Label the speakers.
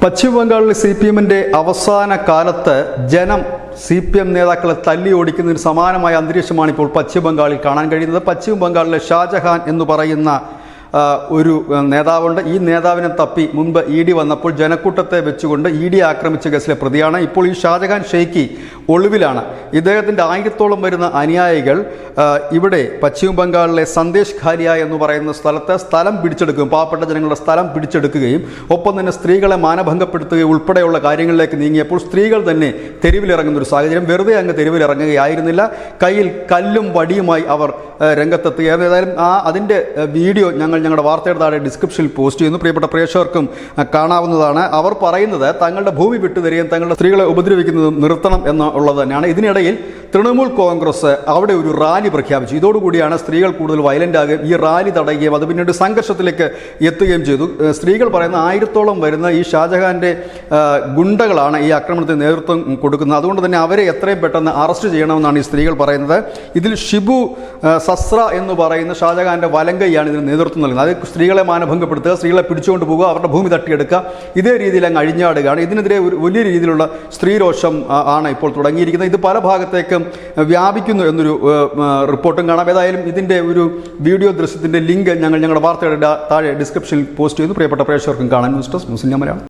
Speaker 1: പശ്ചിമബംഗാളിൽ CPM-ന്റെ അവസാന കാലത്ത് ജനം CPM നേതാക്കളെ തല്ലി ഓടിക്കുന്നതിന് സമാനമായ അന്തരീക്ഷമാണ് ഇപ്പോൾ പശ്ചിമബംഗാളിൽ കാണാൻ കഴിയുന്നത്. പശ്ചിമബംഗാളിലെ ഷാജഹാൻ എന്ന് പറയുന്ന ഒരു നേതാവുണ്ട്. ഈ നേതാവിനെ തപ്പി മുൻപ് ED വന്നപ്പോൾ ജനക്കൂട്ടത്തെ വെച്ചുകൊണ്ട് ED ആക്രമിച്ച കേസിലെ പ്രതിയാണ്. ഇപ്പോൾ ഈ ഷാജഹാൻ ഷെയ്ഖി ഒളിവിലാണ്. ഇദ്ദേഹത്തിൻ്റെ 1000-ഓളം വരുന്ന അനുയായികൾ ഇവിടെ പശ്ചിമബംഗാളിലെ സന്ദേശ് ഖാലിയ എന്ന് പറയുന്ന സ്ഥലത്ത് സ്ഥലം പിടിച്ചെടുക്കുകയും പാവപ്പെട്ട ജനങ്ങളുടെ സ്ഥലം പിടിച്ചെടുക്കുകയും ഒപ്പം തന്നെ സ്ത്രീകളെ മാനഭംഗപ്പെടുത്തുകയും ഉൾപ്പെടെയുള്ള കാര്യങ്ങളിലേക്ക് നീങ്ങിയപ്പോൾ സ്ത്രീകൾ തന്നെ തെരുവിലിറങ്ങുന്ന ഒരു സാഹചര്യം. വെറുതെ അങ്ങ് തെരുവിലിറങ്ങുകയായിരുന്നില്ല, കയ്യിൽ കല്ലും വടിയുമായി അവർ രംഗത്തെത്തുകയായിരുന്നു. ഏതായാലും അതിൻ്റെ വീഡിയോ ഞങ്ങളുടെ വാർത്തയുടെ താഴെ ഡിസ്ക്രിപ്ഷനിൽ പോസ്റ്റ് ചെയ്യുന്നു. പ്രിയപ്പെട്ട പ്രേക്ഷകർക്കും കാണാവുന്നതാണ്. അവർ പറയുന്നത് തങ്ങളുടെ ഭൂമി വിട്ടുതരികയും തങ്ങളുടെ സ്ത്രീകളെ ഉപദ്രവിക്കുന്നതും നിർത്തണം എന്നുള്ളത് തന്നെയാണ്. ഇതിനിടയിൽ തൃണമൂൽ കോൺഗ്രസ് അവിടെ ഒരു റാലി പ്രഖ്യാപിച്ചു. ഇതോടുകൂടിയാണ് സ്ത്രീകൾ കൂടുതൽ വയലൻ്റ് ആകുകയും ഈ റാലി തടയുകയും അത് പിന്നീട് സംഘർഷത്തിലേക്ക് എത്തുകയും ചെയ്തു. സ്ത്രീകൾ പറയുന്ന 1000-ഓളം വരുന്ന ഈ ഷാജഹാൻ്റെ ഗുണ്ടകളാണ് ഈ ആക്രമണത്തിന് നേതൃത്വം കൊടുക്കുന്നത്. അതുകൊണ്ട് തന്നെ അവരെ എത്രയും പെട്ടെന്ന് അറസ്റ്റ് ചെയ്യണമെന്നാണ് ഈ സ്ത്രീകൾ പറയുന്നത്. ഇതിൽ ഷിബു സസ്ര എന്ന് പറയുന്ന ഷാജഹാൻ്റെ വലങ്കയാണ് ഇതിന് നേതൃത്വം നൽകുന്നത്. അത് സ്ത്രീകളെ മാനഭംഗപ്പെടുത്തുക, സ്ത്രീകളെ പിടിച്ചുകൊണ്ട് പോകുക, അവരുടെ ഭൂമി തട്ടിയെടുക്കുക, ഇതേ രീതിയിൽ അങ്ങ് അഴിഞ്ഞാടുകയാണ്. ഇതിനെതിരെ ഒരു വലിയ രീതിയിലുള്ള സ്ത്രീരോഷം ആണ് ഇപ്പോൾ തുടങ്ങിയിരിക്കുന്നത്. ഇത് പല ഭാഗത്തേക്കും വ്യാപിക്കുന്നു എന്നൊരു റിപ്പോർട്ടും കാണാം. ഏതായാലും ഇതിൻ്റെ ഒരു വീഡിയോ ദൃശ്യത്തിൻ്റെ ലിങ്ക് ഞങ്ങളുടെ വാർത്തയുടെ താഴെ ഡിസ്ക്രിപ്ഷനിൽ പോസ്റ്റ് ചെയ്യുന്നു. പ്രിയപ്പെട്ട പ്രേക്ഷകർക്കും കാണാൻ. ന്യൂസ് ഡെസ്ക് മുസ്ലിം മലയാളം.